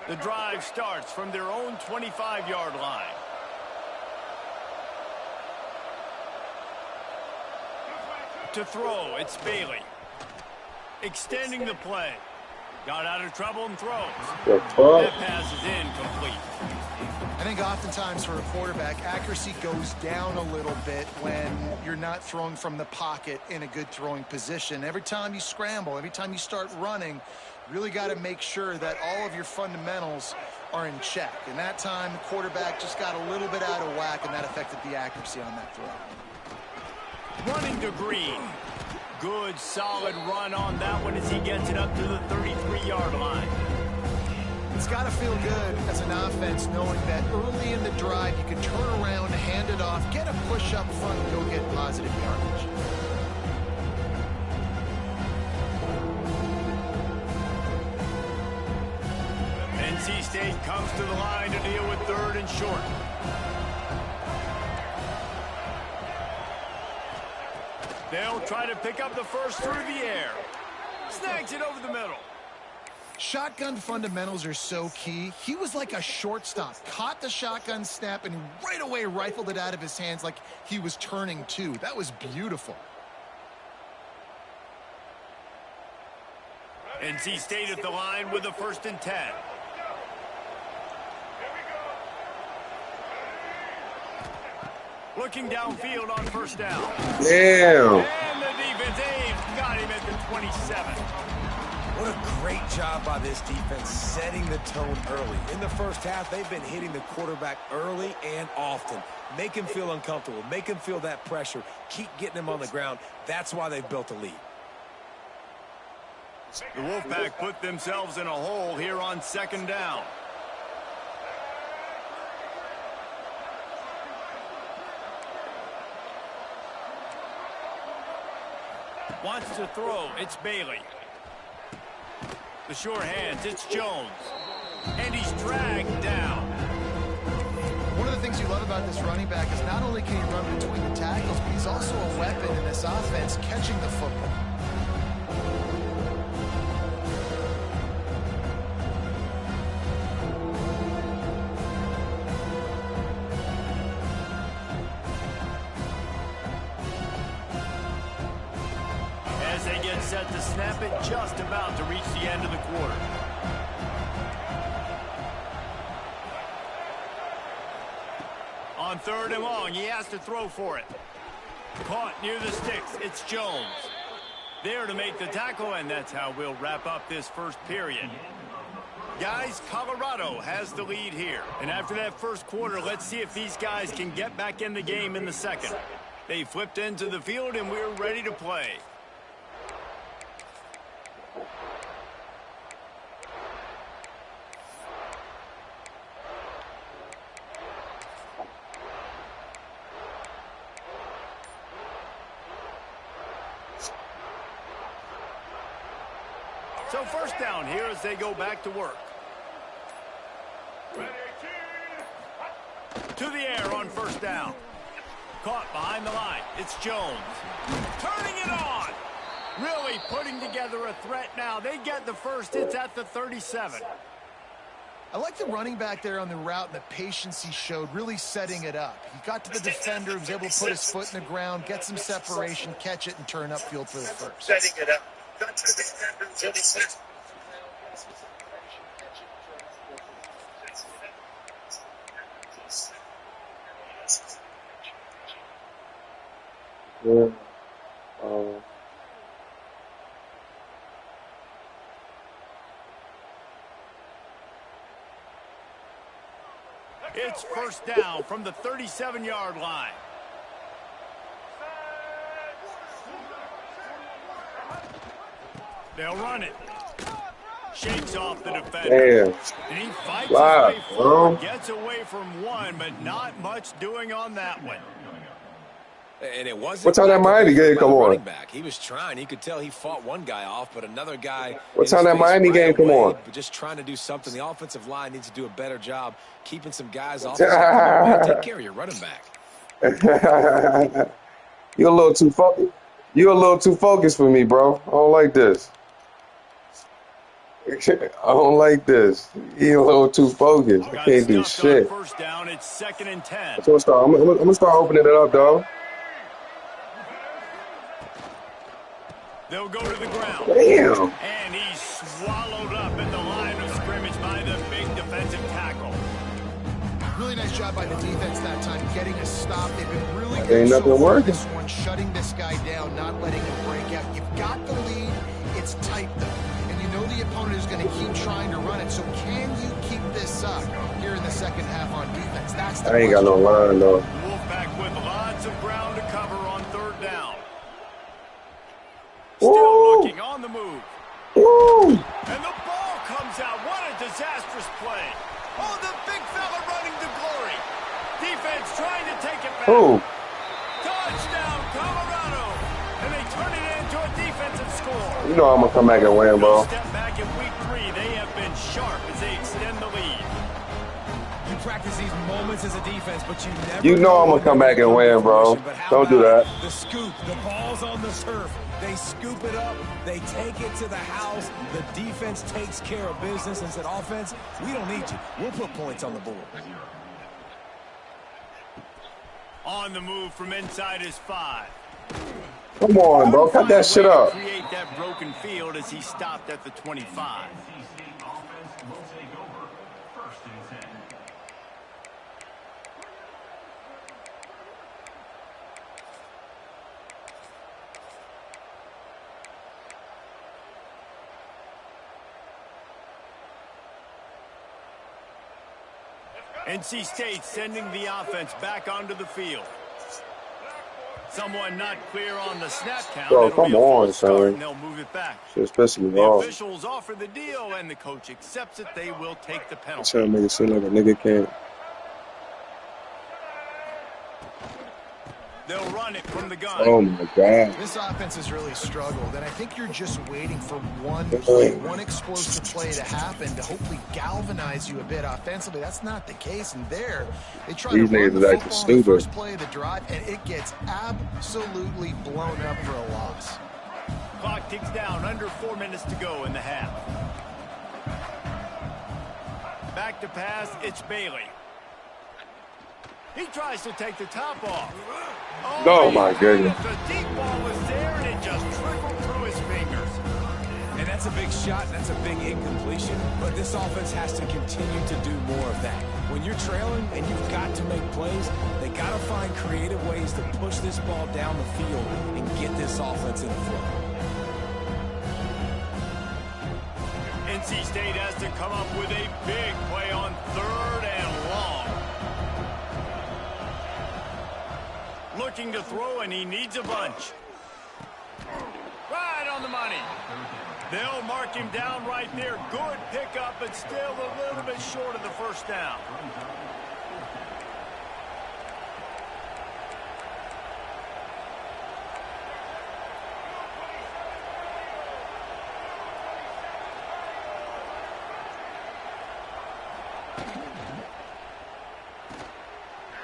The drive starts from their own 25-yard line. To throw, it's Bailey. Extending the play. Got out of trouble and throws. That pass is incomplete. I think oftentimes for a quarterback, accuracy goes down a little bit when you're not throwing from the pocket in a good throwing position. Every time you scramble, every time you start running, really got to make sure that all of your fundamentals are in check. And that time, the quarterback just got a little bit out of whack, and that affected the accuracy on that throw. Running to Green. Good, solid run on that one as he gets it up to the 33-yard line. It's got to feel good as an offense knowing that early in the drive you can turn around, hand it off, get a push up front, and go get positive yardage. NC State comes to the line to deal with 3rd and short. They'll try to pick up the first through the air. Snags it over the middle. Shotgun fundamentals are so key. He was like a shortstop. Caught the shotgun snap and right away rifled it out of his hands like he was turning too. That was beautiful. NC State at the line with a 1st and 10. Looking downfield on 1st down. Damn. And the defense got him at the 27. What a great job by this defense setting the tone early. In the first half, they've been hitting the quarterback early and often. Make him feel uncomfortable. Make him feel that pressure. Keep getting him on the ground. That's why they've built a lead. The Wolfpack put themselves in a hole here on 2nd down. Wants to throw. It's Bailey. The sure hands. It's Jones. And he's dragged down. One of the things you love about this running back is not only can he run between the tackles, but he's also a weapon in this offense catching the football. They get set to snap it, just about to reach the end of the quarter. On 3rd and long, he has to throw for it. Caught near the sticks, it's Jones. There to make the tackle, and that's how we'll wrap up this first period. Guys, Colorado has the lead here. And after that first quarter, let's see if these guys can get back in the game in the second. They flipped into the field, and we're ready to play. So 1st down here as they go back to work. To the air on 1st down. Caught behind the line. It's Jones. Turning it on. Really putting together a threat now. They get the first. It's at the 37. I like the running back there on the route and the patience he showed, really setting it up. He got to the defender, was able to put his foot in the ground, get some separation, catch it, and turn upfield for the first. Setting it up. Got to the defender, was able to put his Yeah. It's 1st down from the 37-yard line. They'll run it. Shakes off the defender. Damn. And he fights Wow, his way forward. Gets away from one, but not much doing on that one. And it wasn't. What time that Miami game come on? Back. He was trying. He could tell he fought one guy off, but another guy. What time that Miami game come on? Just trying to do something. The offensive line needs to do a better job keeping some guys off. Take care of your running back. You're a little too focused. You're a little too focused for me, bro. I don't like this. I don't like this. He a little too focused. I Got can't do stuffed on shit. first down. It's 2nd and 10. So I'm gonna start opening it up, dog. They'll go to the ground. Damn. And he's swallowed up at the line of scrimmage by the big defensive tackle. Really nice job by the defense that time, getting a stop. They've been really Ain't good so nothing far working. this one, shutting this guy down, not letting him break out. You've got the lead. It's tight, though. And you know the opponent is going to keep trying to run it. So can you keep this up here in the second half on defense? That's the I ain't got no line, though. Wolfpack with lots of ground to cover on 3rd down. Woo! Still looking on the move. Woo! And the ball comes out. What a disastrous play. Oh, the big fella running to glory. Defense trying to take it back. Who? Touchdown, Colorado. And they turn it into a defensive score. You know I'm gonna come back and win, bro. Step back in week 3. They have been sharp as they extend the lead. You practice these moments as a defense, but you never. You know I'm gonna come back and win, bro. But how Don't do about that. The scoop, the ball's on the turf. They scoop it up. They take it to the house. The defense takes care of business and said, offense, we don't need you. We'll put points on the board. On the move from inside his 5. Come on, bro. Cut that shit up. Create that broken field as he stopped at the 25. NC State sending the offense back onto the field. Someone not clear on the snap count. Bro, It'll be come a full on, start, son. and they'll move it back. Shit's pissing me The off. officials offer the deal, and the coach accepts it. They will take the penalty. Trying to make it seem like a nigga can't. They'll run it from the gun. Oh my god. This offense has really struggled, and I think you're just waiting for one play, one explosive play to happen to hopefully galvanize you a bit offensively. That's not the case, and there they try These to run niggas the is acting football on the stupid. first play of the drive, and it gets absolutely blown up for a loss. Clock ticks down, under 4 minutes to go in the half. Back to pass, it's Bailey. He tries to take the top off. Oh, my goodness. The deep ball was there, and it just trickled through his fingers. And that's a big shot, and that's a big incompletion, but this offense has to continue to do more of that. When you're trailing and you've got to make plays, they got to find creative ways to push this ball down the field and get this offense in the flow. NC State has to come up with a big play on 3rd and long. Looking to throw, and he needs a bunch. Right on the money. They'll mark him down right there. Good pickup, but still a little bit short of the first down.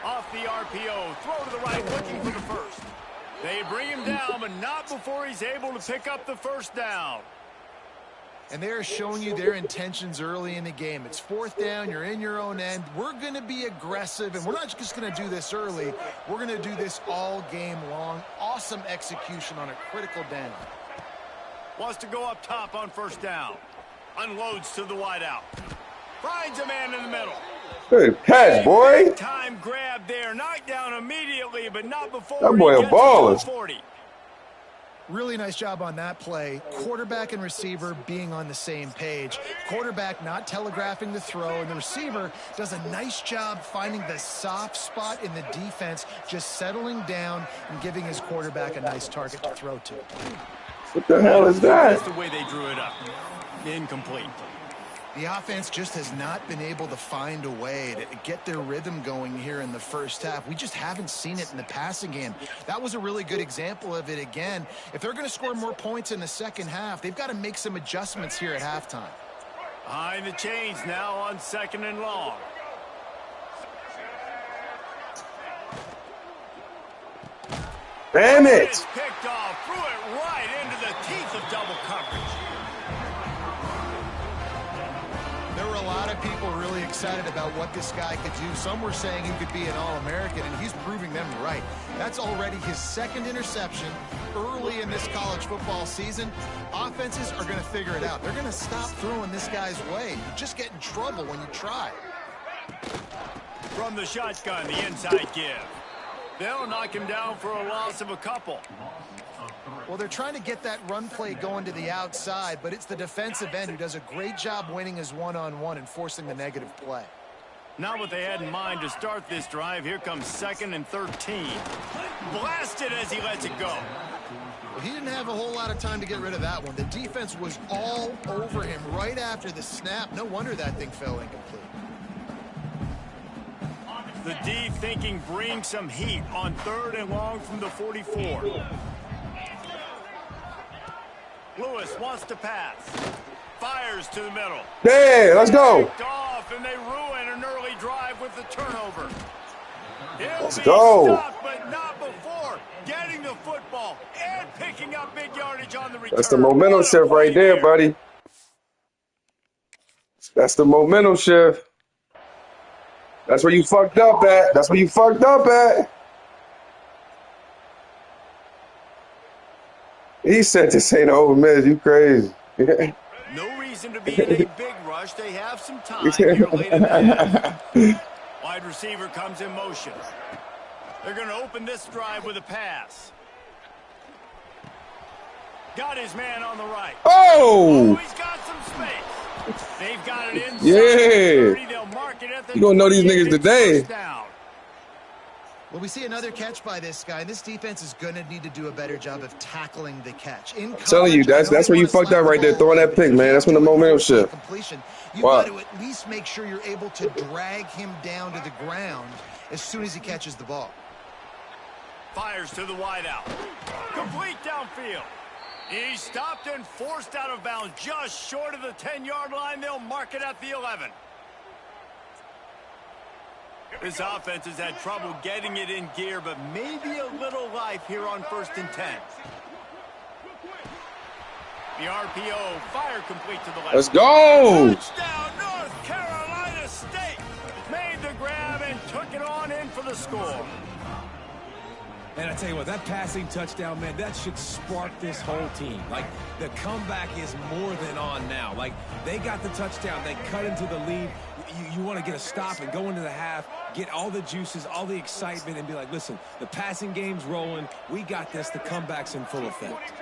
Off the RPO, throw to the right, looking for the first. They bring him down, but not before he's able to pick up the first down. And they're showing you their intentions early in the game. It's 4th down, you're in your own end. We're going to be aggressive, and we're not just going to do this early. We're going to do this all game long. Awesome execution on a critical down. Wants to go up top on first down. Unloads to the wideout. Finds a man in the middle. Good catch, boy. Big time grab there. Knocked down immediately, but not before That boy he a gets to baller. the 40. Really nice job on that play. Quarterback and receiver being on the same page. Quarterback not telegraphing the throw, and the receiver does a nice job finding the soft spot in the defense, just settling down and giving his quarterback a nice target to throw to. What the hell is That's that? the way they drew it up. Incomplete. The offense just has not been able to find a way to get their rhythm going here in the first half. We just haven't seen it in the passing game. That was a really good example of it again. If they're going to score more points in the second half, they've got to make some adjustments here at halftime. Behind the chains now on 2nd and long. Damn it. It's picked off, threw it right into the teeth of double coverage. a lot of people really excited about what this guy could do. Some were saying he could be an All-American, and he's proving them right. That's already his second interception early in this college football season. Offenses are going to figure it out. They're going to stop throwing this guy's way. You just get in trouble when you try. From the shotgun, the inside give. They'll knock him down for a loss of a couple. Well, they're trying to get that run play going to the outside, but it's the defensive end who does a great job winning his one-on-one and forcing the negative play. Not what they had in mind to start this drive. Here comes 2nd and 13. Blasted as he lets it go. Well, he didn't have a whole lot of time to get rid of that one. The defense was all over him right after the snap. No wonder that thing fell incomplete. The D thinking bring some heat on 3rd and long from the 44. Lewis wants to pass. Fires to the middle. Hey, let's go. Off, and they ruin an early drive with the turnover. Let's go. Stopped, but not before getting the football and picking up big yardage on the return. That's the momentum shift right there, buddy. That's the momentum shift. That's where you fucked up at. That's where you fucked up at. He said this ain't over, man. You crazy. No reason to be in a big rush. They have some time here late in the half. Wide receiver comes in motion. They're going to open this drive with a pass. Got his man on the right. Oh! He's got some space. They've got it inside. Yeah. They'll mark it at the You gonna know these niggas today. Well, we see another catch by this guy. This defense is going to need to do a better job of tackling the catch. I'm telling you, that's where you fucked up right there, throwing that pick, man. That's when the momentum shift. Completion. You've got to at least make sure you're able to drag him down to the ground as soon as he catches the ball. Fires to the wideout. Complete downfield. He's stopped and forced out of bounds just short of the 10-yard line. They'll mark it at the 11. This offense has had trouble getting it in gear, but maybe a little life here on 1st and 10. The RPO, fire complete to the left. Let's go! Touchdown, North Carolina State. Made the grab and took it on in for the score. And I tell you what, that passing touchdown, man, that should spark this whole team. Like, the comeback is more than on now. Like, they got the touchdown. They cut into the lead. You want to get a stop and go into the half, get all the juices, all the excitement, and be like, listen, the passing game's rolling. We got this. The comeback's in full effect.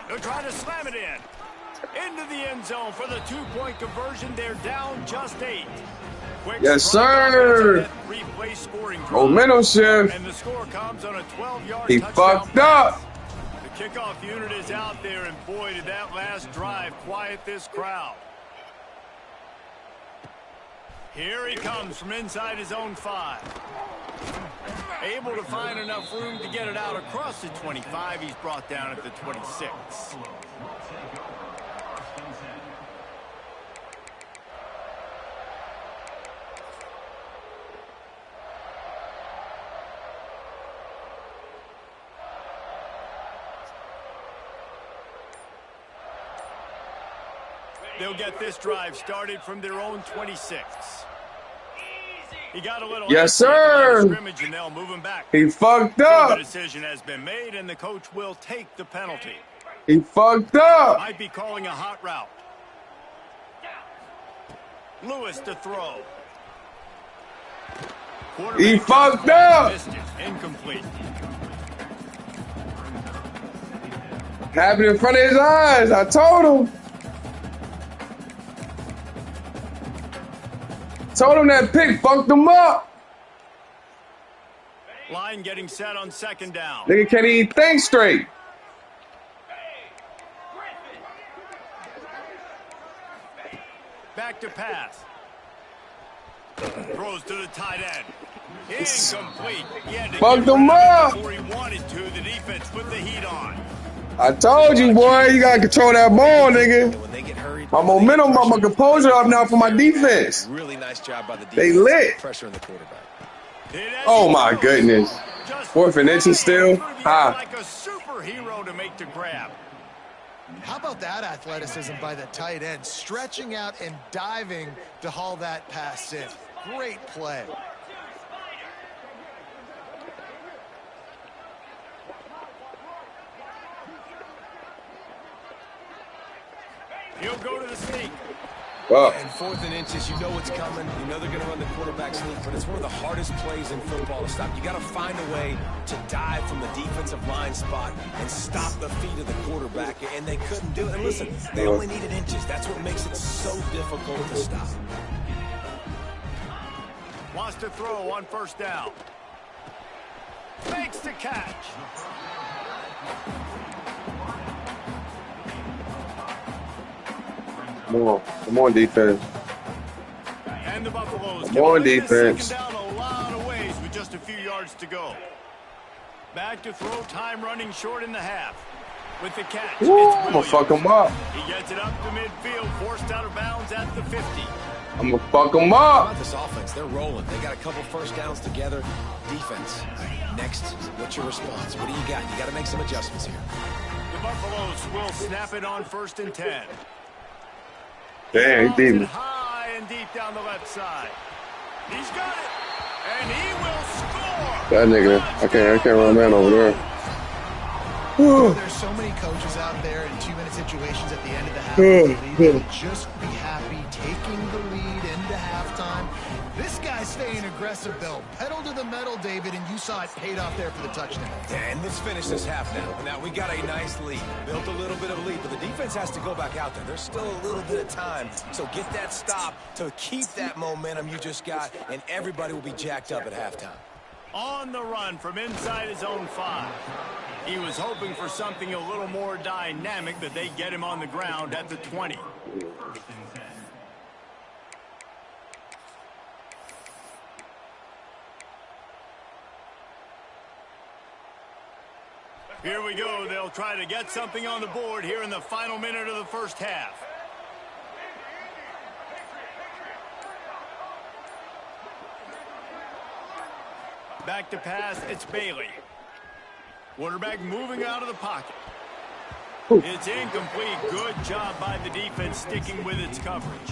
They're trying to slam it in. Into the end zone for the 2-point conversion. They're down just 8. Quick yes, sir. Replay scoring drive. Momentum shift. And the score comes on a 12-yard he touchdown fucked up. The kickoff unit is out there, and boy, did that last drive quiet this crowd. Here he comes from inside his own 5. Able to find enough room to get it out across the 25. He's brought down at the 26. They'll get this drive started from their own 26. He got a little yes, sir. Scrimmage, and they'll move him back. He fucked up. The decision has been made, and the coach will take the penalty. He fucked up. Might be calling a hot route. Lewis to throw. He fucked up. Incomplete. Happened in front of his eyes. I told him. Told him that pick fucked him up. Line getting set on 2nd down. Nigga can't even think straight. Back to pass. Throws to the tight end. Incomplete. He had to fucked him up. Before he wanted to. The defense put the heat on. I told you, boy, you gotta control that ball, nigga. When they get hurried, My momentum, my composure up now for my defense. Really nice job by the defense. They lit. Pressure on the quarterback. Oh my goodness. 4th and inches still. Like a superhero to make the grab. How about that athleticism by the tight end, stretching out and diving to haul that pass in. Great play. He'll go to the sneak. Up. And 4th and inches, you know what's coming. You know they're going to run the quarterback sneak, but it's one of the hardest plays in football to stop. You got to find a way to dive from the defensive line spot and stop the feet of the quarterback, and they couldn't do it. And listen, they only needed inches. That's what makes it so difficult to stop. Wants to throw on 1st down. Makes the catch. Come on, defense. And the Buffaloes Come on, defense. down a lot of ways with just a few yards to go. Back to throw, time running short in the half. With the catch, I'm gonna fuck him up. He gets it up to midfield, forced out of bounds at the 50. I'm gonna fuck him How up. about this offense? They're rolling. They got a couple 1st downs together. Defense. Next, what's your response? What do you got? You got to make some adjustments here. The Buffaloes will snap it on 1st and 10. Damn, he beat me. High and deep down the left side. He's got it, and he will score. That nigga, I can't run that over there. There's so many coaches out there in 2-minute situations at the end of the half. That would just be happy taking the lead into halftime. This guy's staying aggressive, though. Pedal to the metal, David, and you saw it paid off there for the touchdown. And let's finish this half now. Now, we got a nice lead. Built a little bit of a lead, but the defense has to go back out there. There's still a little bit of time. So get that stop to keep that momentum you just got, and everybody will be jacked up at halftime. On the run from inside his own 5. He was hoping for something a little more dynamic, but they get him on the ground at the 20. Here we go. They'll try to get something on the board here in the final minute of the 1st half. Back to pass, it's Bailey. Quarterback moving out of the pocket. It's incomplete. Good job by the defense sticking with its coverage.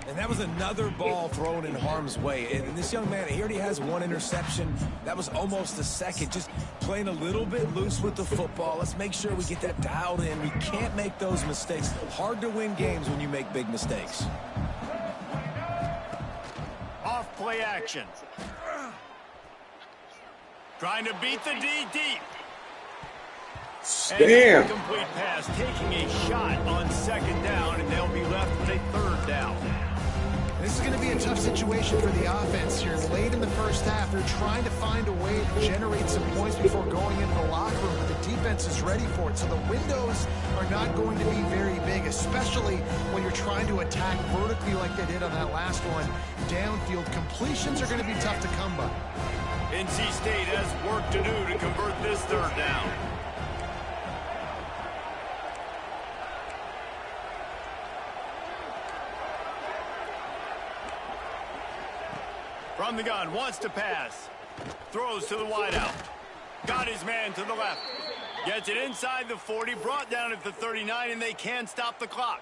And that was another ball thrown in harm's way. And this young man, he already has 1 interception. That was almost a second. Just playing a little bit loose with the football. Let's make sure we get that dialed in. We can't make those mistakes. Hard to win games when you make big mistakes. Off play action. Trying to beat the D deep. Damn. Complete pass, taking a shot on 2nd down, and they'll be left with a 3rd down. This is going to be a tough situation for the offense here. Late in the 1st half, they're trying to find a way to generate some points before going into the locker room, but the defense is ready for it. So the windows are not going to be very big, especially when you're trying to attack vertically like they did on that last one. Downfield completions are going to be tough to come by. NC State has work to do to convert this 3rd down. From the gun, wants to pass. Throws to the wideout. Got his man to the left. Gets it inside the 40, brought down at the 39, and they can't stop the clock.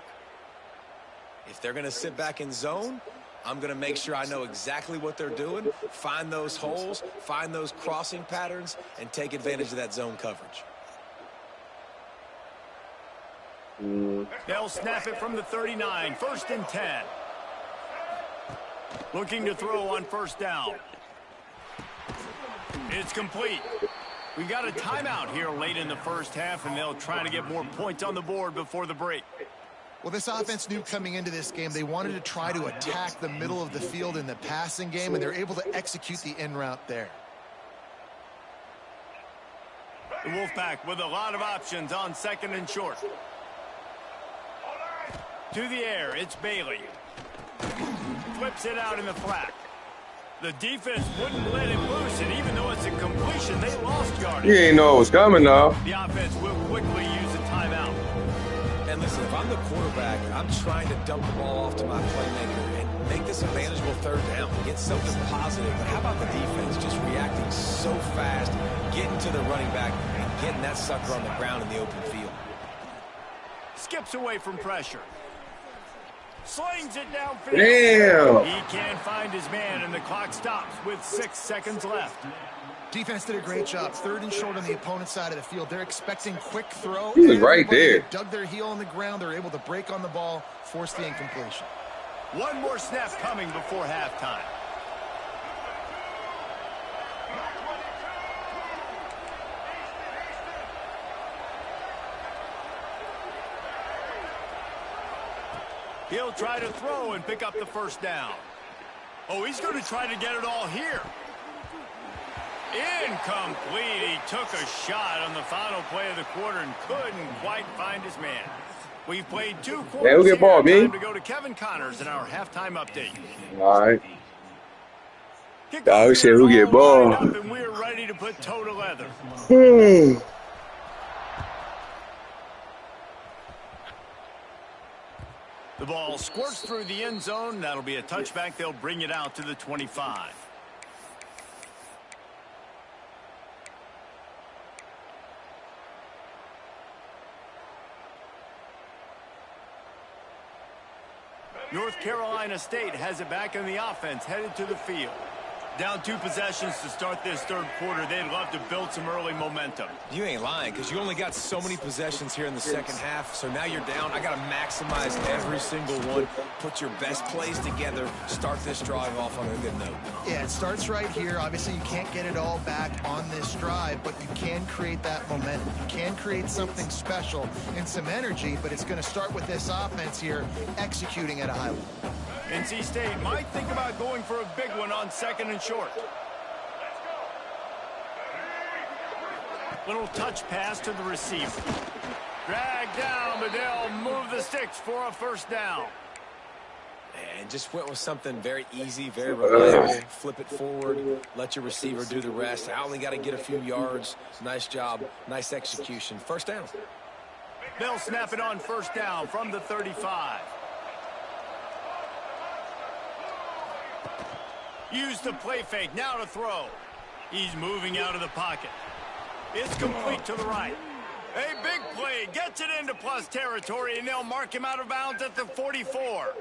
If they're going to sit back in zone, I'm going to make sure I know exactly what they're doing, find those holes, find those crossing patterns, and take advantage of that zone coverage. They'll snap it from the 39, 1st and 10. Looking to throw on 1st down. It's complete. We got a timeout here late in the 1st half, and they'll try to get more points on the board before the break. Well, this offense knew coming into this game they wanted to try to attack the middle of the field in the passing game, and they're able to execute the in route there. The Wolfpack with a lot of options on 2nd and short. To the air, it's Bailey. Flips it out in the flat. The defense wouldn't let him loose, and even though it's a completion, they lost yardage. You ain't know it was coming, though. The offense will quickly use a timeout. And listen, if I'm the quarterback, I'm trying to dump the ball off to my playmaker and make this a manageable third down, get something positive. But how about the defense just reacting so fast, getting to the running back, and getting that sucker on the ground in the open field? Skips away from pressure. Slings it downfield. Damn. He can't find his man, and the clock stops with 6 seconds left. Defense did a great job. 3rd and short on the opponent's side of the field. They're expecting quick throw. He was right there. They dug their heel on the ground. They're able to break on the ball, force the incompletion. One more snap coming before halftime. He'll try to throw and pick up the first down. Oh, he's going to try to get it all here. Incomplete. He took a shot on the final play of the quarter and couldn't quite find his man. We've played 2 quarters. Yeah, who get ball, me? Time to go to Kevin Connors in our halftime update. All right. Oh, shit, who get ball? And we're ready to put toe to leather. The ball squirts through the end zone. That'll be a touchback. They'll bring it out to the 25. North Carolina State has it back in the offense, headed to the field. Down 2 possessions to start this 3rd quarter. They'd love to build some early momentum. You ain't lying, because you only got so many possessions here in the second half, so now you're down. I got to maximize every single one, put your best plays together, start this drive off on a good note. Yeah, it starts right here. Obviously, you can't get it all back on this drive, but you can create that momentum. You can create something special and some energy, but it's going to start with this offense here executing at a high level. NC State might think about going for a big one on 2nd and short. Little touch pass to the receiver. Drag down, but they'll move the sticks for a first down. And just went with something very easy, very reliable. Flip it forward, let your receiver do the rest. I only got to get a few yards. Nice job, nice execution. First down. They'll snap it on first down from the 35. Use the play fake, now to throw. He's moving out of the pocket. It's complete to the right. A big play, gets it into plus territory, and they'll mark him out of bounds at the 44.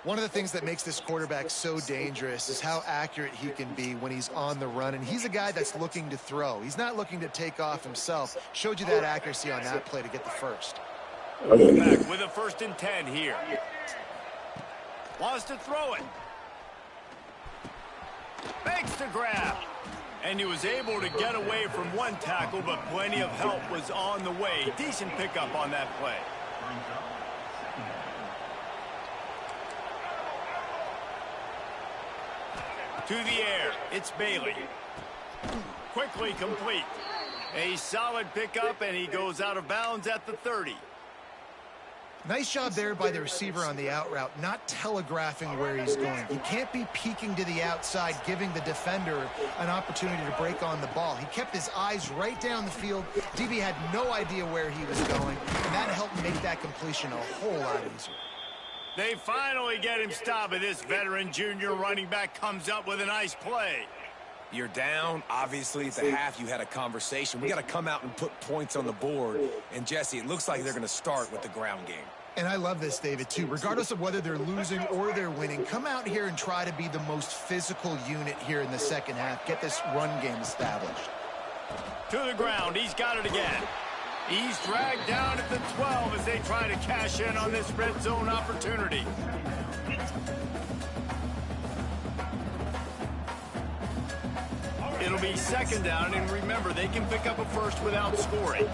One of the things that makes this quarterback so dangerous is how accurate he can be when he's on the run, and he's a guy that's looking to throw. He's not looking to take off himself. Showed you that accuracy on that play to get the first. Back with a 1st and 10 here. Wants to throw it. Makes the grab. And he was able to get away from one tackle, but plenty of help was on the way. Decent pickup on that play. To the air, it's Bailey. Quickly complete. A solid pickup, and he goes out of bounds at the 30. Nice job there by the receiver on the out route, not telegraphing where he's going. You can't be peeking to the outside, giving the defender an opportunity to break on the ball. He kept his eyes right down the field. DB had no idea where he was going, and that helped make that completion a whole lot easier. They finally get him stopped, and this veteran junior running back comes up with a nice play. You're down. Obviously, at the half, you had a conversation. We got to come out and put points on the board. And, Jesse, it looks like they're going to start with the ground game. And I love this, David, too. Regardless of whether they're losing or they're winning, come out here and try to be the most physical unit here in the second half. Get this run game established. To the ground. He's got it again. He's dragged down at the 12 as they try to cash in on this red zone opportunity. It'll be 2nd down, and remember, they can pick up a first without scoring.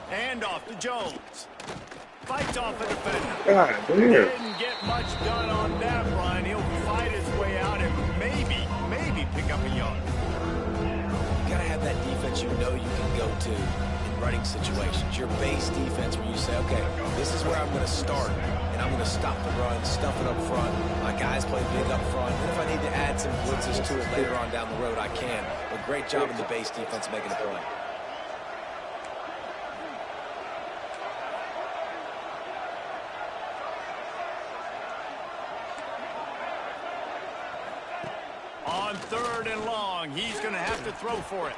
And off to Jones. Fights off a defender. God damn. Didn't get much done on that run. He'll fight his way out and maybe pick up a yard. You got to have that defense you know you can go to in running situations. Your base defense where you say, okay, this is where I'm going to start. And I'm going to stop the run, stuff it up front. My guys play big up front. And if I need to add some blitzes to it later on down the road, I can. But great job in the base defense making a play. 3rd and long. He's going to have to throw for it.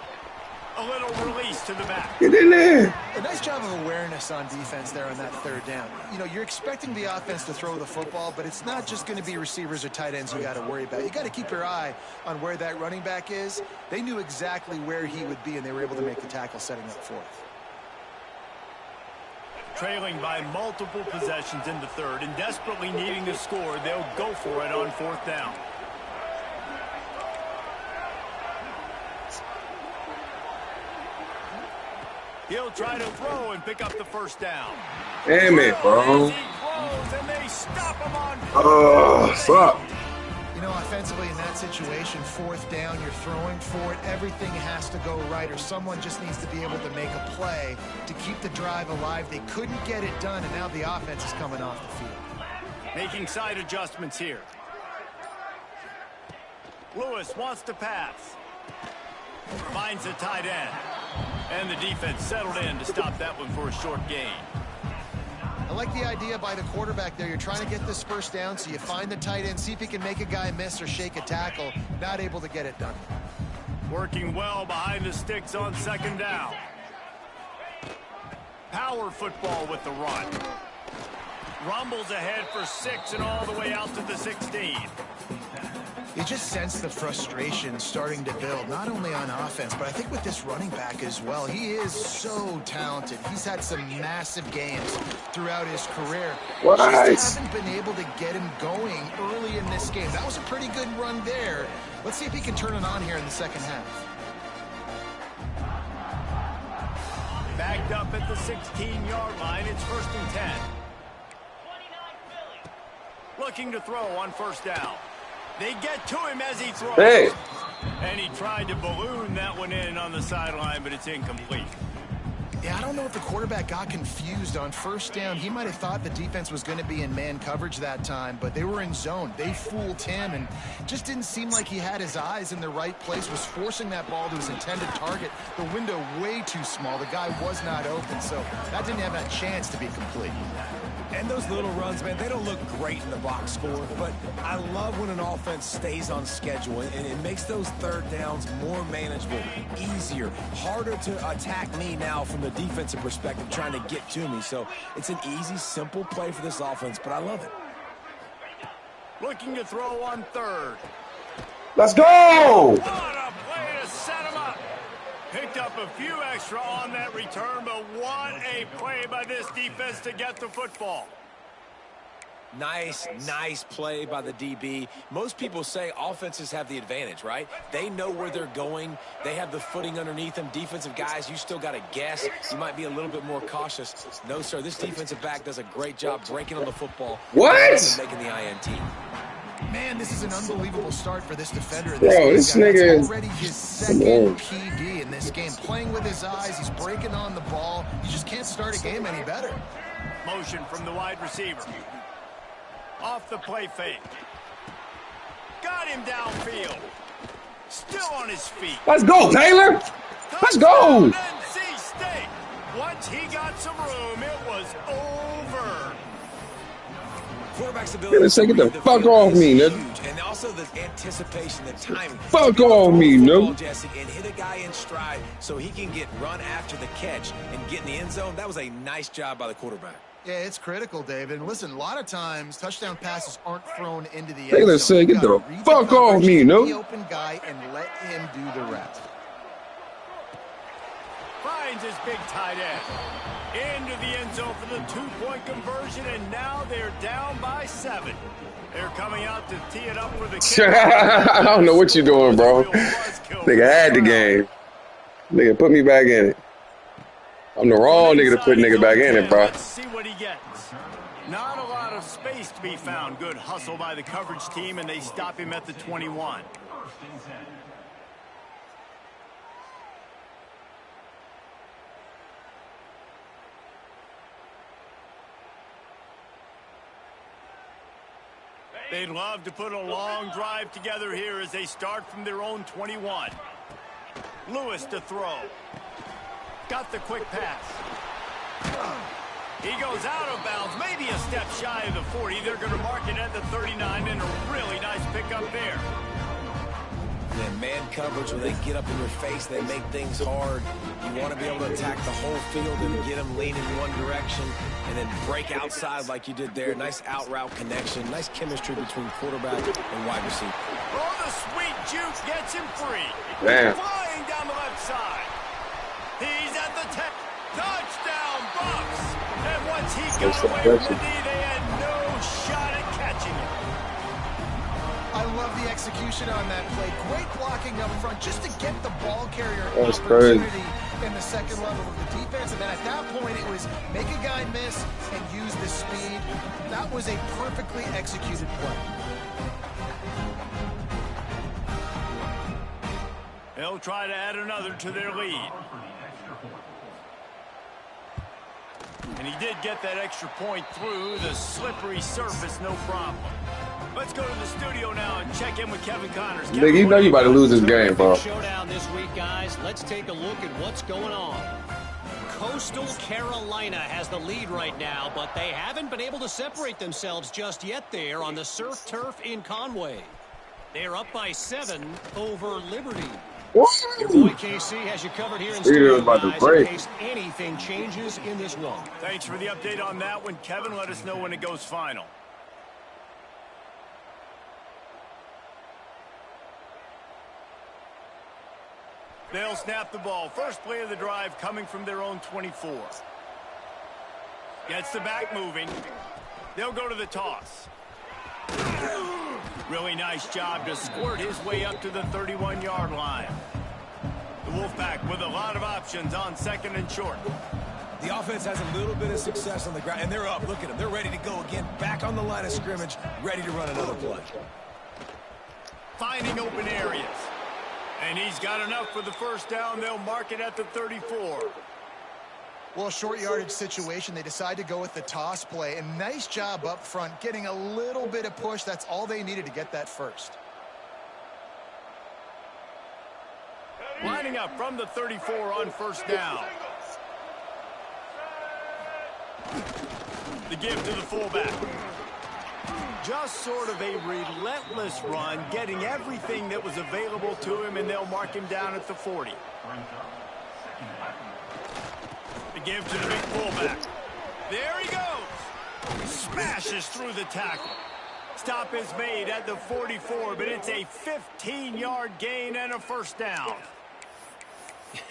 A little release to the back. Get in there. A nice job of awareness on defense there on that 3rd down. You know, you're expecting the offense to throw the football, but it's not just going to be receivers or tight ends you got to worry about. You got to keep your eye on where that running back is. They knew exactly where he would be, and they were able to make the tackle setting up 4th. Trailing by multiple possessions in the 3rd and desperately needing to score, they'll go for it on 4th down. He'll try to throw and pick up the 1st down. Damn it, bro. He throws and they stop him on 4th. Oh, fuck. You know, offensively in that situation, 4th down, you're throwing for it. Everything has to go right, or someone just needs to be able to make a play to keep the drive alive. They couldn't get it done, and now the offense is coming off the field. Making side adjustments here. Lewis wants to pass. Finds a tight end. And the defense settled in to stop that one for a short gain. I like the idea by the quarterback there. You're trying to get this 1st down, so you find the tight end, see if he can make a guy miss or shake a tackle. Not able to get it done. Working well behind the sticks on 2nd down. Power football with the run. Rumbles ahead for 6 and all the way out to the 16. You just sense the frustration starting to build, not only on offense, but I think with this running back as well. He is so talented. He's had some massive games throughout his career. What? Just haven't been able to get him going early in this game. That was a pretty good run there. Let's see if he can turn it on here in the 2nd half. Backed up at the 16-yard line. It's 1st and 10. Looking to throw on 1st down. They get to him as he throws. Hey. And he tried to balloon that one in on the sideline, but it's incomplete. Yeah, I don't know if the quarterback got confused on 1st down. He might have thought the defense was going to be in man coverage that time, but they were in zone. They fooled him, and just didn't seem like he had his eyes in the right place, was forcing that ball to his intended target. The window way too small. The guy was not open, so that didn't have a chance to be complete. And those little runs, man, they don't look great in the box score, but I love when an offense stays on schedule, and it makes those 3rd downs more manageable, easier, harder to attack me now from the defensive perspective trying to get to me. So it's an easy, simple play for this offense, but I love it. Looking to throw on 3rd. Let's go. What a play to set him up. Picked up a few extra on that return, but what a play by this defense to get the football. Nice play by the DB. Most people say offenses have the advantage, right? They know where they're going. They have the footing underneath them. Defensive guys, you still got to guess. You might be a little bit more cautious. No, sir, this defensive back does a great job breaking on the football. What? And making the INT. Man, this is an unbelievable start for this defender. Bro, this nigga is already his 2nd PD in this game. Playing with his eyes, he's breaking on the ball. You just can't start a game any better. Motion from the wide receiver. Off the play fake. Got him downfield. Still on his feet. Let's go, Taylor. Let's go. NC State. Once he got some room, it was over. Quarterback's ability to get the fuck off me, nigga. And also the anticipation, the timing. Fuck off me, nigga. Jesse, and hit a guy in stride so he can get run after the catch and get in the end zone. That was a nice job by the quarterback. Yeah, it's critical, David. And listen, a lot of times touchdown passes aren't thrown into the end Taylor zone. said, get the fuck off me, no. The open guy and let him do the rest. Finds his big tight end. Into the end zone for the 2-point conversion, and now they're down by 7. They're coming out to tee it up for the kick. I don't know what you're doing, bro. Nigga had the game. Nigga put me back in it. I'm the wrong nigga to put nigga back in it, bro. Let's see what he gets. Not a lot of space to be found. Good hustle by the coverage team, and they stop him at the 21. They'd love to put a long drive together here as they start from their own 21. Lewis to throw. Got the quick pass. He goes out of bounds, maybe a step shy of the 40. They're going to mark it at the 39, and a really nice pickup there. Man, man coverage, when they get up in your face, they make things hard. You want to be able to attack the whole field and get them leaning one direction and then break outside like you did there. Nice out route connection. Nice chemistry between quarterback and wide receiver. Oh, the sweet juke gets him free. Damn. Flying down the left side. He's at the 10. Touchdown, Bucks. And once he got away from the knee, they had no shot at catching him. I love the execution on that play. Great blocking up front just to get the ball carrier That's opportunity crazy. in the second level of the defense. And then at that point, it was make a guy miss and use the speed. That was a perfectly executed play. They'll try to add another to their lead. And he did get that extra point through the slippery surface, no problem. Let's go to the studio now and check in with Kevin Connors. Nigga, you know you about to lose this game, bro. Showdown this week, guys. Let's take a look at what's going on. Coastal Carolina has the lead right now, but they haven't been able to separate themselves just yet there on the surf turf in Conway. They're up by 7 over Liberty. Your boy KC has you covered here in studio, about to guys, break. in case anything changes in this one. Thanks for the update on that one, Kevin. Let us know when it goes final. They'll snap the ball. First play of the drive coming from their own 24. Gets the back moving. They'll go to the toss. Really nice job to squirt his way up to the 31-yard line. The Wolfpack with a lot of options on second and short. The offense has a little bit of success on the ground, and they're up. Look at them. They're ready to go again. Back on the line of scrimmage, ready to run another play. Finding open areas. And he's got enough for the first down. They'll mark it at the 34. Well, short yardage situation, they decide to go with the toss play. And nice job up front, getting a little bit of push. That's all they needed to get that first. Lining up from the 34 on first down. The give to the fullback. Just sort of a relentless run, getting everything that was available to him, and they'll mark him down at the 40. The give to the big fullback. There he goes. Smashes through the tackle. Stop is made at the 44, but it's a 15-yard gain and a first down.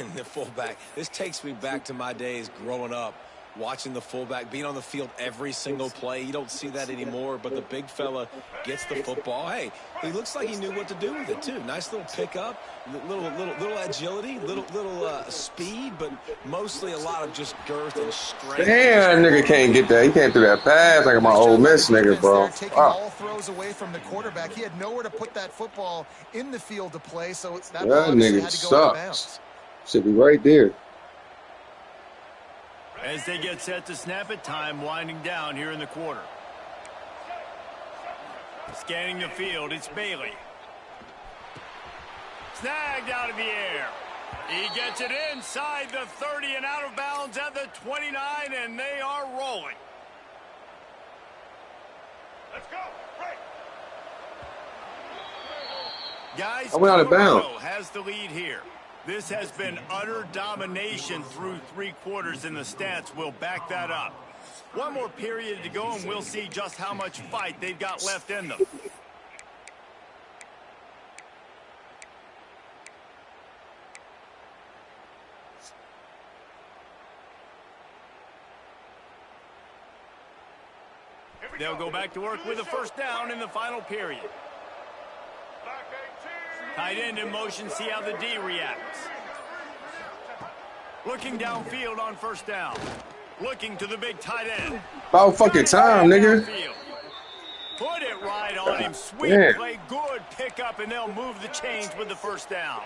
And the fullback, this takes me back to my days growing up, watching the fullback being on the field every single play. You don't see that anymore, but the big fella gets the football. Hey, he looks like he knew what to do with it too. Nice little pickup, little agility, little speed, but mostly a lot of just girth and strength. Damn, nigga can't get that. He can't do that pass like my Ole Miss nigga, bro. Taking all throws away from the quarterback. He had nowhere to put that football in the field to play, so that ball nigga had to go out of bounds. sucks. Should be right there. As they get set to snap it, time winding down here in the quarter. Scanning the field, it's Bailey. Snagged out of the air. He gets it inside the 30 and out of bounds at the 29, and they are rolling. Let's go. Right. Guys, I went out of bounds. Colorado has the lead here. This has been utter domination through 3 quarters, and the stats will back that up. One more period to go, and we'll see just how much fight they've got left in them. They'll go back to work with a first down in the final period. Tight end in motion, see how the D reacts. Looking downfield on first down. Looking to the big tight end. About fucking time, nigga. Put it right on him. Sweet play, good pickup, and they'll move the chains with the first down.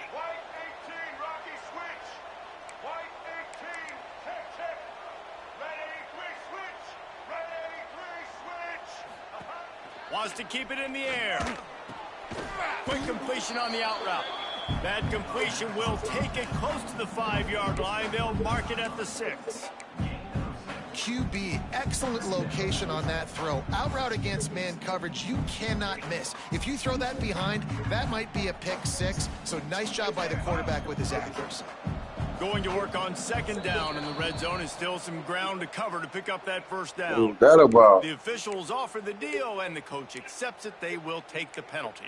Wants to keep it in the air. Quick completion on the out route. That completion will take it close to the 5-yard line. They'll mark it at the 6. QB, excellent location on that throw. Out route against man coverage, you cannot miss. If you throw that behind, that might be a pick six. So nice job by the quarterback with his accuracy. Going to work on second down in the red zone is still some ground to cover to pick up that first down. What's that about? The officials offer the deal, and the coach accepts it. They will take the penalty.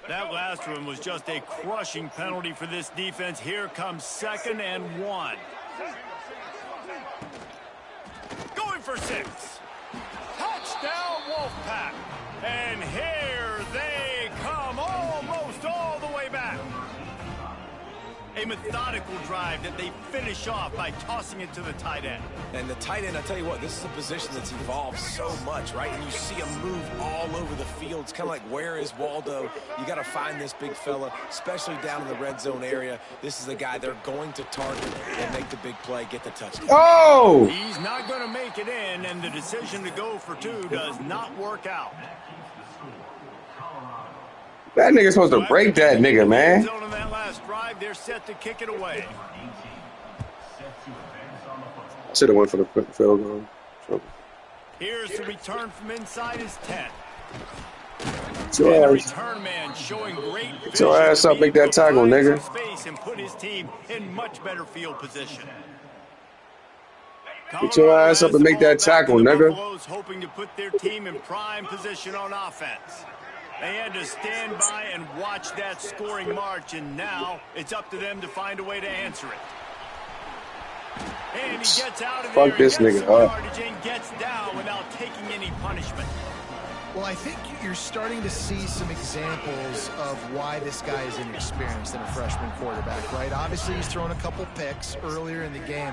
That last one was just a crushing penalty for this defense. Here comes 2nd and 1. Going for 6. Touchdown, Wolfpack. And here they come, almost all the way back. A methodical drive that they finish off by tossing it to the tight end. And the tight end, I tell you what, this is a position that's evolved so much, right? And you see him move all over the field. It's kind of like, where is Waldo? You got to find this big fella, especially down in the red zone area. This is the guy they're going to target and make the big play, get the touchdown. Oh! He's not going to make it in, and the decision to go for 2 does not work out. That nigga's supposed to break that nigga, man. On that last drive, they're set to kick it away. Should have went for the field goal. Here's the return from inside his 10. Your And the ass, return man showing great get your vision ass to up, be make able that to tackle, find nigga. some space and put his team in much better field position. Get your ass up and make that tackle, nigga. Buffaloes hoping to put their team in prime position on offense. They had to stand by and watch that scoring march, and now it's up to them to find a way to answer it. And he gets out of there. Fuck this nigga up. And gets down without taking any punishment. Well, I think you're starting to see some examples of why this guy is inexperienced in a freshman quarterback, right? Obviously, he's thrown a couple picks earlier in the game.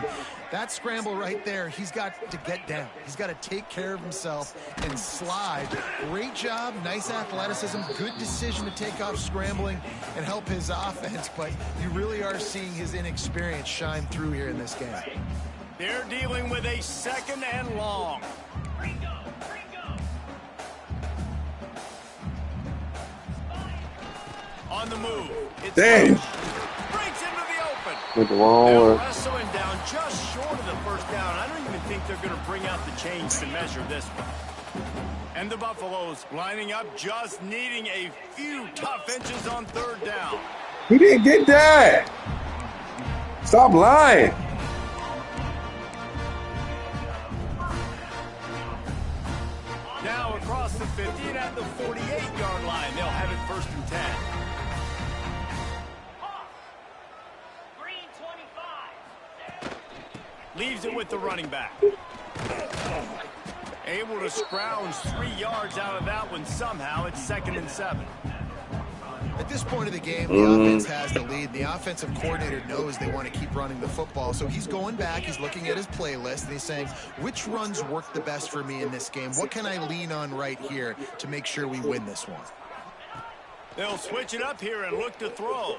That scramble right there, he's got to get down. He's got to take care of himself and slide. Great job, nice athleticism, good decision to take off scrambling and help his offense, but you really are seeing his inexperience shine through here in this game. They're dealing with a 2nd and long. On the move. It's Damn. breaks into the open. Went the wrong They'll way. wrestle him down just short of the first down. I don't even think they're going to bring out the chains to measure this one. And the Buffaloes lining up, just needing a few tough inches on 3rd down. He didn't get that. Stop lying. Now across the 50 and at the 48-yard line, they'll have it 1st and 10. Leaves it with the running back. Able to scrounge 3 yards out of that one somehow. It's 2nd and 7. At this point of the game, the offense has the lead. The offensive coordinator knows they want to keep running the football. So he's going back, he's looking at his playlist, and he's saying, which runs work the best for me in this game? What can I lean on right here to make sure we win this one? They'll switch it up here and look to throw.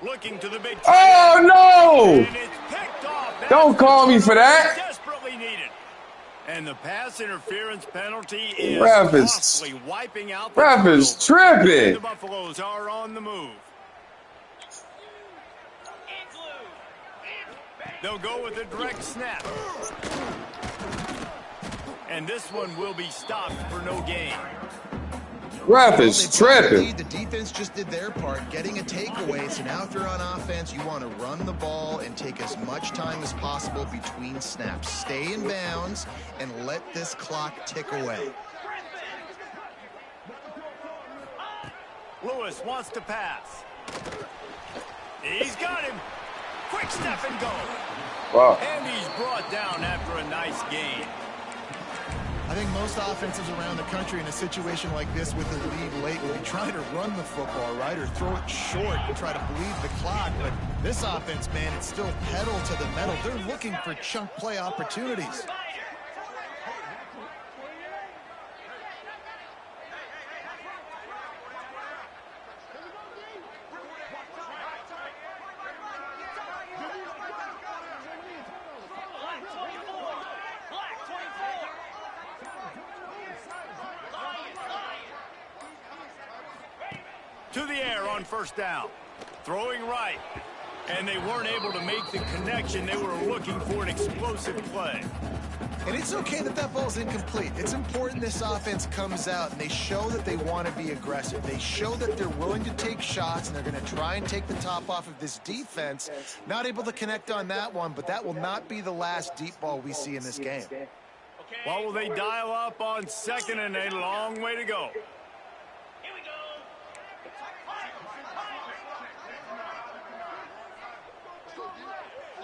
Looking to the big time. Oh, no. And it's picked off. That's Don't call me for that. Desperately needed. And the pass interference penalty is Ref is- costly, wiping out the Ref is turnover. tripping. The Buffaloes are on the move. They'll go with a direct snap. And this one will be stopped for no gain. Ref is tripping. The defense just did their part, getting a takeaway. So now if you're on offense, you want to run the ball and take as much time as possible between snaps. Stay in bounds and let this clock tick away. Lewis wants to pass. He's got him. Quick step and go. Wow. And he's brought down after a nice gain. I think most offenses around the country in a situation like this with the lead late would be trying to run the football, right, or throw it short and try to bleed the clock. But this offense, man, it's still pedal to the metal. They're looking for chunk play opportunities. To the air on 1st down. Throwing right. And they weren't able to make the connection. They were looking for an explosive play. And it's okay that that ball's incomplete. It's important this offense comes out and they show that they want to be aggressive. They show that they're willing to take shots and they're going to try and take the top off of this defense. Not able to connect on that one, but that will not be the last deep ball we see in this game. What will they dial up on second and a long way to go?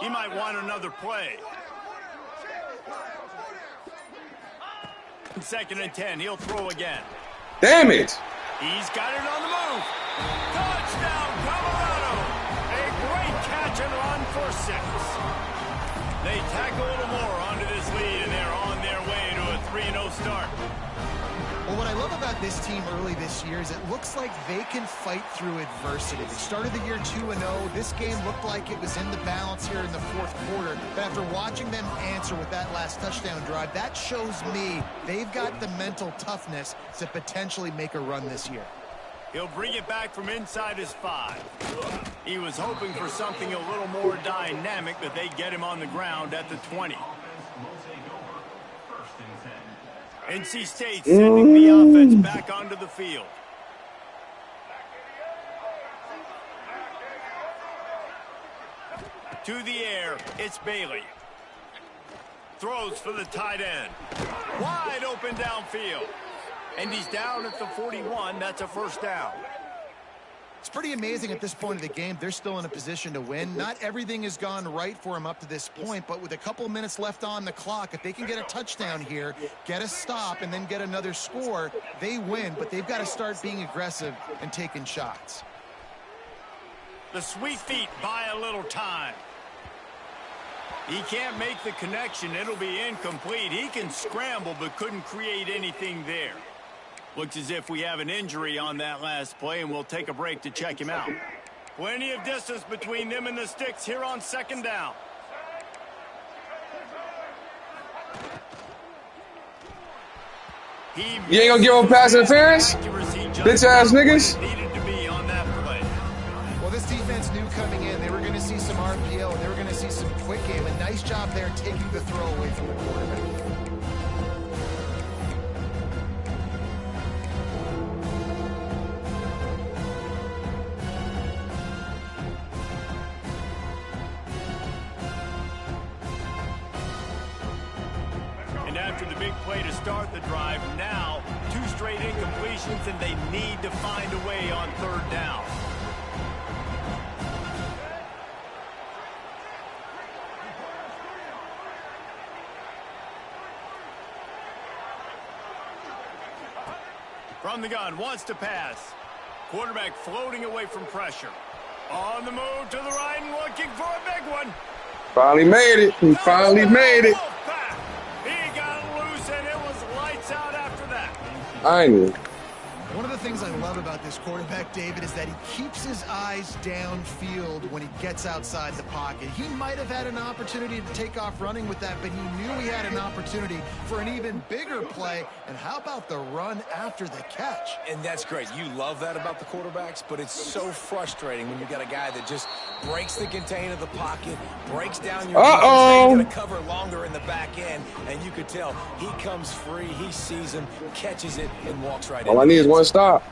He might want another play. Second and 10, he'll throw again. Damn it! He's got it on the move. Touchdown, Colorado! A great catch and run for 6. They tack a little more onto this lead, and they're on their way to a 3-0 start. Well, what I love about this team early this year is it looks like they can fight through adversity. They started the year 2-0. This game looked like it was in the balance here in the fourth quarter. But after watching them answer with that last touchdown drive, that shows me they've got the mental toughness to potentially make a run this year. He'll bring it back from inside his 5. He was hoping for something a little more dynamic, but they get him on the ground at the 20. NC State sending the offense back onto the field. To the air, it's Bailey. Throws for the tight end. Wide open downfield. And he's down at the 41. That's a first down. It's pretty amazing at this point of the game. They're still in a position to win. Not everything has gone right for them up to this point, but with a couple of minutes left on the clock, if they can get a touchdown here, get a stop, and then get another score, they win, but they've got to start being aggressive and taking shots. The sweet feet buy a little time. He can't make the connection. It'll be incomplete. He can scramble, but couldn't create anything there. Looks as if we have an injury on that last play, and we'll take a break to check him out. Plenty of distance between them and the sticks here on second down. You ain't gonna give him pass interference? Bitch ass niggas? Needed to be on that play. Well, this defense knew coming in they were going to see some RPO, and they were going to see some quick game. A nice job there taking the throw away from the quarterback. After the big play to start the drive, now 2 straight incompletions, and they need to find a way on third down. From the gun, wants to pass. Quarterback floating away from pressure. On the move to the right and looking for a big one. Finally made it. He finally made it. He got loose, and it was lights out after that. I knew. One of the things I love about this quarterback, David, is that he keeps his eyes downfield when he gets outside the pocket. He might have had an opportunity to take off running with that, but he knew he had an opportunity for an even bigger play. And how about the run after the catch? And that's great. You love that about the quarterbacks, but it's so frustrating when you got a guy that just breaks the contain of the pocket, breaks down your defense, going to cover longer in the back end, and you could tell he comes free, he sees him, catches it, and walks right in. All I need is one stop.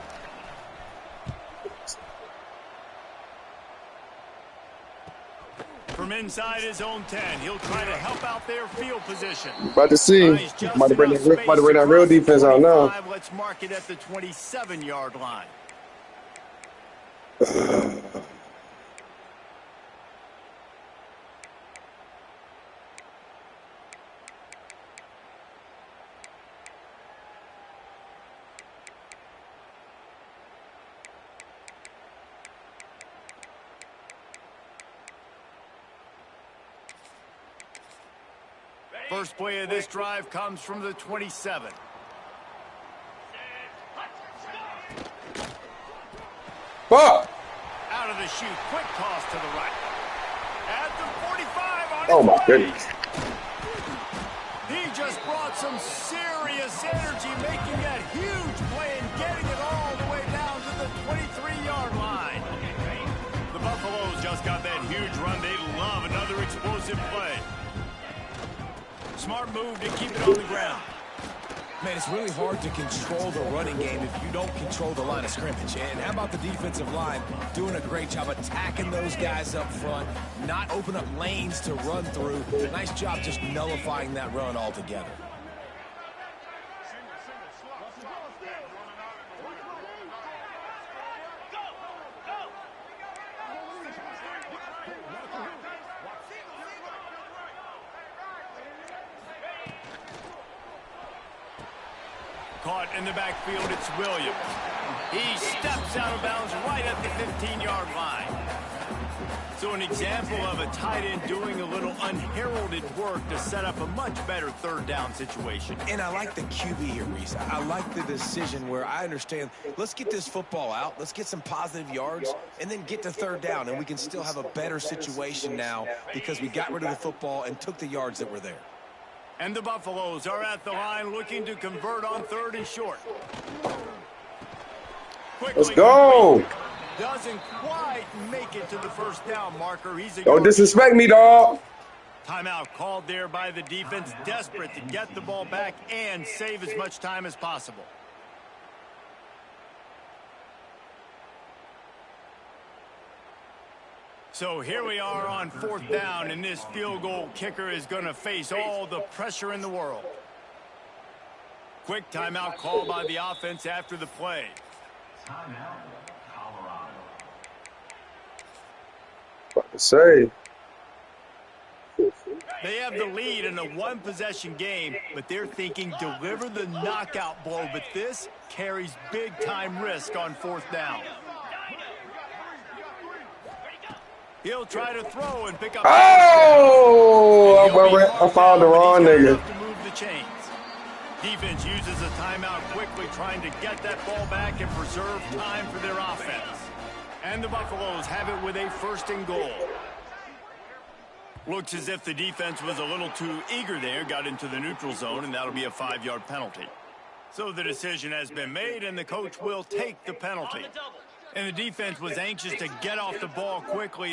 From inside his own 10, he'll try to help out their field position. About to see. About to bring that real defense out now. Let's mark it at the 27-yard line. First play of this drive comes from the 27. Fuck! Out of the chute, quick toss to the right. At the 45 on Oh his my way. goodness. He just brought some serious energy, making that huge play and getting it all the way down to the 23-yard line. The Buffaloes just got that huge explosive play. Smart move to keep it on the ground. Man, it's really hard to control the running game if you don't control the line of scrimmage. And how about the defensive line doing a great job attacking those guys up front, not open up lanes to run through. Nice job just nullifying that run altogether. Caught in the backfield, it's Williams. He steps out of bounds right at the 15-yard line. So an example of a tight end doing a little unheralded work to set up a much better third down situation. And I like the QB here, Reese. I like the decision where I understand, let's get this football out, let's get some positive yards, and then get to third down, and we can still have a better situation now because we got rid of the football and took the yards that were there. And the Buffaloes are at the line looking to convert on 3rd and short. Quickly Let's go. complete. Doesn't quite make it to the first down marker. Don't disrespect me, dog. Timeout called there by the defense, desperate to get the ball back and save as much time as possible. So here we are on 4th down, and this field goal kicker is going to face all the pressure in the world. Quick timeout call by the offense after the play. About to say. They have the lead in a one-possession game, but they're thinking deliver the knockout blow, but this carries big-time risk on 4th down. He'll try to throw and pick up. Oh! I found the wrong nigga. To move the chains. Defense uses a timeout quickly, trying to get that ball back and preserve time for their offense. And the Buffaloes have it with a 1st and goal. Looks as if the defense was a little too eager there, got into the neutral zone, and that'll be a 5-yard penalty. So the decision has been made, and the coach will take the penalty. And the defense was anxious to get off the ball quickly and